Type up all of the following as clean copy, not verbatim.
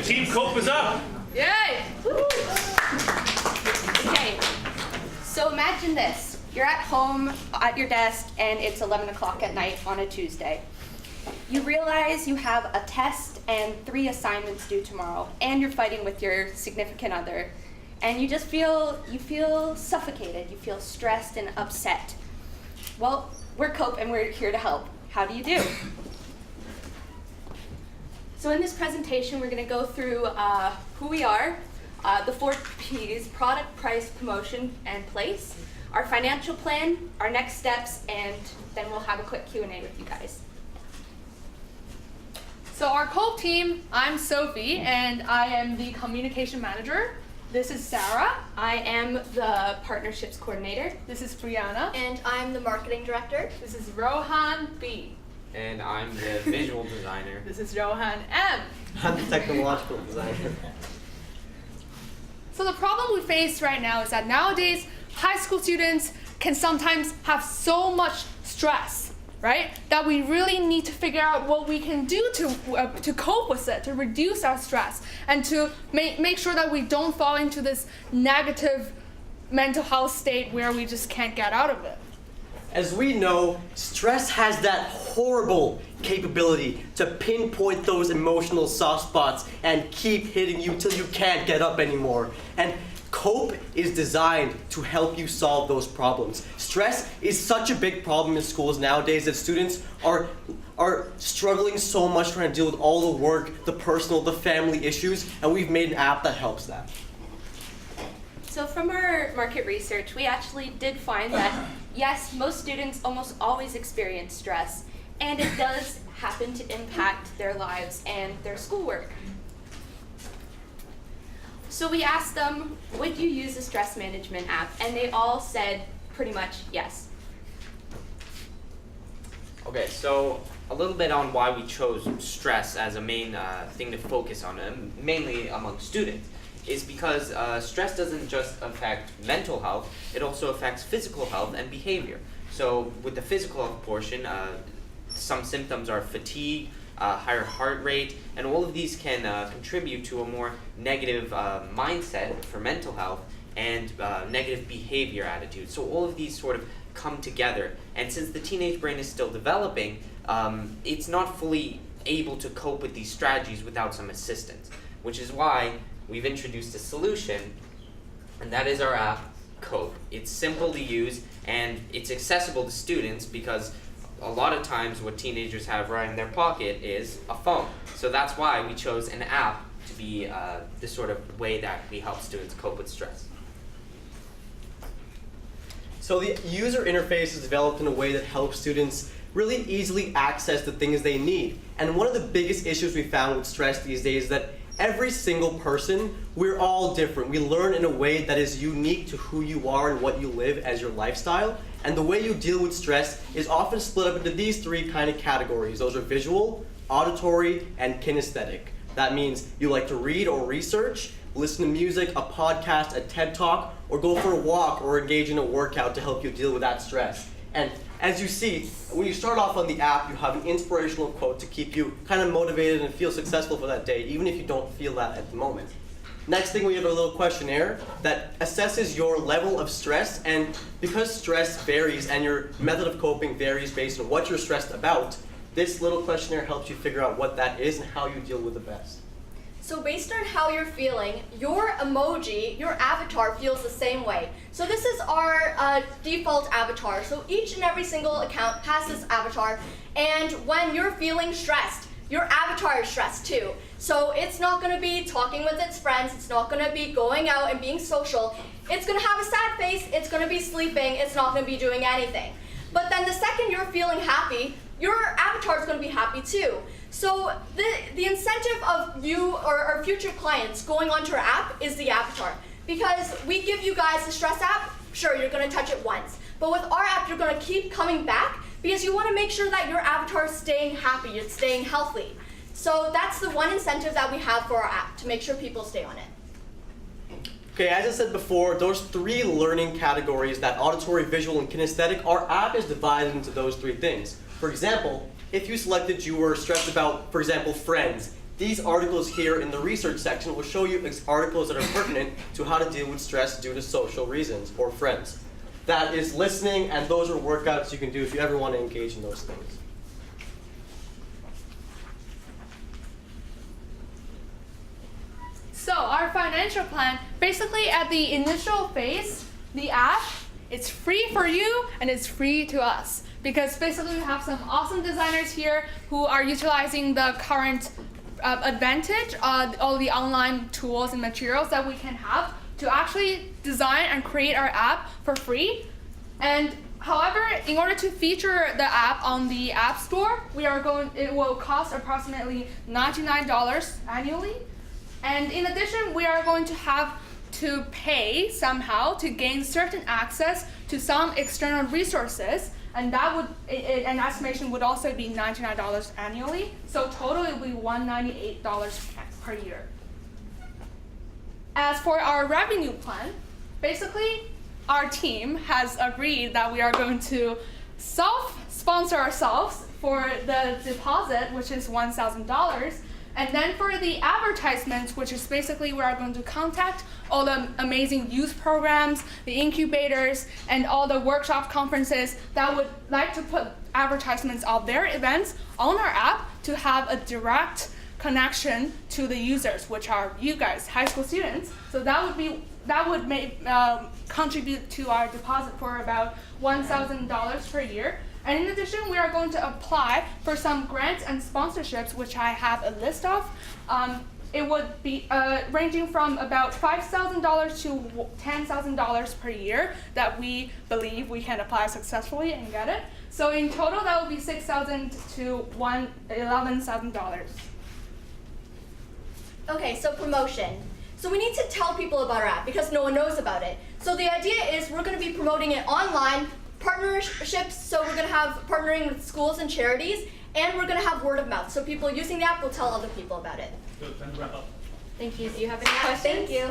Team Cope is up. Yay! Okay, so imagine this. You're at home at your desk and it's 11 o'clock at night on a Tuesday. You realize you have a test and 3 assignments due tomorrow, and you're fighting with your significant other, and you just feel suffocated, you feel stressed and upset. Well, we're Cope and we're here to help. How do you do? So in this presentation, we're going to go through who we are, the 4 P's: product, price, promotion, and place, our financial plan, our next steps, and then we'll have a quick Q&A with you guys. So our Cope team, I'm Sophie, and I am the communication manager. This is Sarah. I am the partnerships coordinator. This is Brianna. And I'm the marketing director. This is Rohan B. And I'm the visual designer. This is Rohan M. I'm the technological designer. So the problem we face right now is that nowadays, high school students can sometimes have so much stress, right? That we really need to figure out what we can do to cope with it, to reduce our stress, and to make sure that we don't fall into this negative mental health state where we just can't get out of it. As we know, stress has that horrible capability to pinpoint those emotional soft spots and keep hitting you till you can't get up anymore. And Cope is designed to help you solve those problems. Stress is such a big problem in schools nowadays that students are struggling so much trying to deal with all the work, the personal, the family issues, and we've made an app that helps that. So from our market research, we actually did find that, yes, most students almost always experience stress, and it does happen to impact their lives and their schoolwork. So we asked them, would you use a stress management app? And they all said pretty much yes. Okay, so a little bit on why we chose stress as a main thing to focus on, mainly among students, is because stress doesn't just affect mental health, it also affects physical health and behavior. So with the physical health portion, some symptoms are fatigue, higher heart rate, and all of these can contribute to a more negative mindset for mental health and negative behavior attitude. So all of these sort of come together, and since the teenage brain is still developing, it's not fully able to cope with these strategies without some assistance, which is why we've introduced a solution, and that is our app, Cope. It's simple to use, and it's accessible to students because a lot of times what teenagers have right in their pocket is a phone. So that's why we chose an app to be the sort of way that we help students cope with stress. So the user interface is developed in a way that helps students really easily access the things they need. And one of the biggest issues we found with stress these days is that every single person, we're all different. We learn in a way that is unique to who you are and what you live as your lifestyle. And the way you deal with stress is often split up into these 3 kind of categories. Those are visual, auditory, and kinesthetic. That means you like to read or research, listen to music, a podcast, a TED Talk, or go for a walk or engage in a workout to help you deal with that stress. And as you see, when you start off on the app, you have an inspirational quote to keep you kind of motivated and feel successful for that day, even if you don't feel that at the moment. Next thing, we have a little questionnaire that assesses your level of stress, and because stress varies and your method of coping varies based on what you're stressed about, this little questionnaire helps you figure out what that is and how you deal with it best. So based on how you're feeling, your emoji, your avatar feels the same way. So this is our default avatar. So each and every single account has this avatar, and when you're feeling stressed, your avatar is stressed too. So it's not going to be talking with its friends, it's not going to be going out and being social, it's going to have a sad face, it's going to be sleeping, it's not going to be doing anything. But then the second you're feeling happy, your avatar is going to be happy too. So the incentive of you or our future clients going onto our app is the avatar. Because we give you guys the stress app, sure, you're going to touch it once. But with our app, you're going to keep coming back because you want to make sure that your avatar is staying happy, it's staying healthy. So that's the one incentive that we have for our app, to make sure people stay on it. Okay, as I said before, those 3 learning categories, that auditory, visual, and kinesthetic, our app is divided into those 3 things. For example, if you selected you were stressed about, for example, friends, These articles here in the research section will show you articles that are pertinent to how to deal with stress due to social reasons or friends. That is listening, and those are workouts you can do if you ever want to engage in those things. So our financial plan, basically at the initial phase, the app, it's free for you and it's free to us. Because basically we have some awesome designers here who are utilizing the current advantage of all the online tools and materials that we can have to actually design and create our app for free. And however, in order to feature the app on the App Store, it will cost approximately $99 annually. And in addition, we are going to have to pay somehow to gain certain access to some external resources, and that would, an estimation would also be $99 annually. So total it will be $198 per year. As for our revenue plan, basically our team has agreed that we are going to self-sponsor ourselves for the deposit, which is $1,000. And then for the advertisements, which is basically we are going to contact all the amazing youth programs, the incubators, and all the workshop conferences that would like to put advertisements of their events on our app to have a direct connection to the users, which are you guys, high school students. So that would contribute to our deposit for about $1,000 per year. And in addition, we are going to apply for some grants and sponsorships, which I have a list of. It would be ranging from about $5,000 to $10,000 per year that we believe we can apply successfully and get it. So in total, that would be $6,000 to $11,000. Okay, so promotion. So we need to tell people about our app because no one knows about it. So the idea is we're going to be promoting it online, partnerships, so we're going to have partnering with schools and charities, and we're going to have word of mouth. So people using the app will tell other people about it. Good, time to wrap up. Thank you. Do you have any questions? Thank you.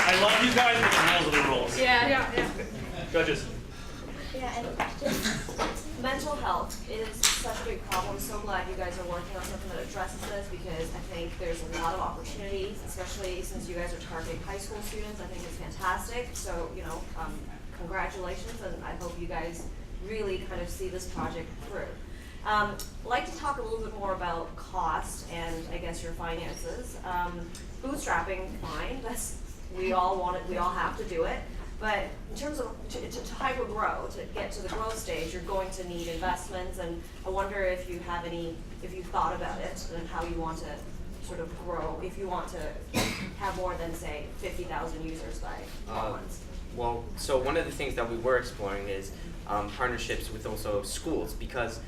I love you guys, but the rules are the rules. Yeah. Judges. Yeah, any questions? Mental health is such a big problem. So glad you guys are working on something that addresses this because I think there's a lot of opportunities, especially since you guys are targeting high school students. I think it's fantastic. So, congratulations, and I hope you guys really kind of see this project through. I'd like to talk a little bit more about cost and I guess your finances. Bootstrapping, fine. We all want it. We all have to do it. But in terms of to hyper grow, to get to the growth stage, you're going to need investments, and I wonder if you thought about it and how you want to sort of grow, if you want to have more than say 50,000 users by months. Well, so one of the things that we were exploring is partnerships with also schools, because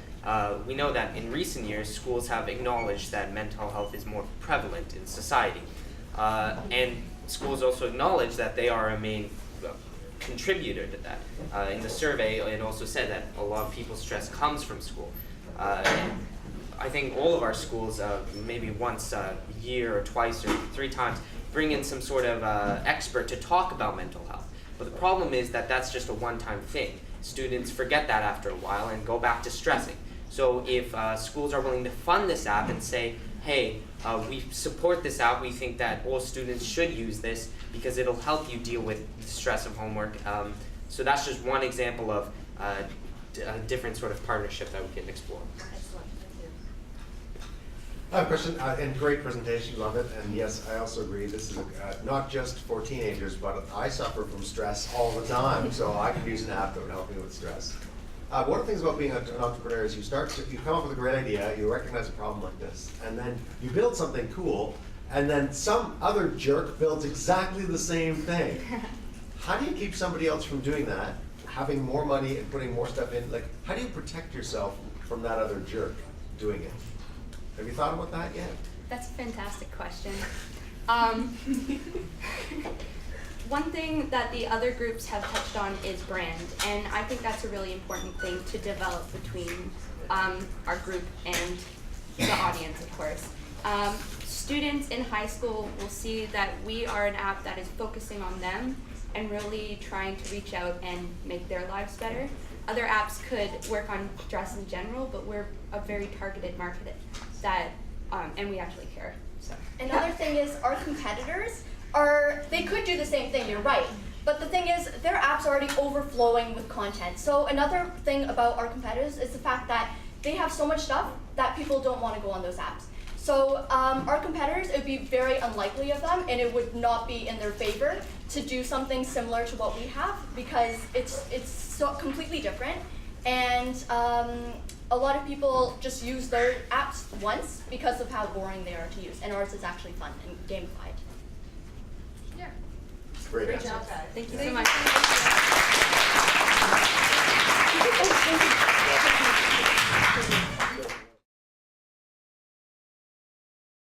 we know that in recent years schools have acknowledged that mental health is more prevalent in society, and schools also acknowledge that they are a main contributor to that. In the survey, it also said that a lot of people's stress comes from school. I think all of our schools, maybe once a year or twice or 3 times, bring in some sort of expert to talk about mental health. But the problem is that that's just a one-time thing. Students forget that after a while and go back to stressing. So if schools are willing to fund this app and say, hey, we support this app, we think that all students should use this because it'll help you deal with the stress of homework. So that's just one example of a different sort of partnership that we can explore. Excellent, thank you. I have a question, and great presentation, love it. And yes, I also agree, this is not just for teenagers, but I suffer from stress all the time, so I could use an app that would help me with stress. One of the things about being an entrepreneur is you come up with a great idea, you recognize a problem like this, and then you build something cool, and then some other jerk builds exactly the same thing. How do you keep somebody else from doing that, having more money and putting more stuff in? Like, how do you protect yourself from that other jerk doing it? Have you thought about that yet? That's a fantastic question. One thing that the other groups have touched on is brand, and I think that's a really important thing to develop between our group and the audience, of course. Students in high school will see that we are an app that is focusing on them and really trying to reach out and make their lives better. Other apps could work on dress in general, but we're a very targeted market that, and we actually care. So. Another thing is our competitors they could do the same thing, you're right. But the thing is, their app's already overflowing with content. So another thing about our competitors is the fact that they have so much stuff that people don't want to go on those apps. So our competitors, it would be very unlikely of them, and it would not be in their favor to do something similar to what we have, because it's so completely different. And a lot of people just use their apps once because of how boring they are to use, and ours is actually fun and gamified. Yeah. Great Great answer. job, guys. Thank you Thank so you. much.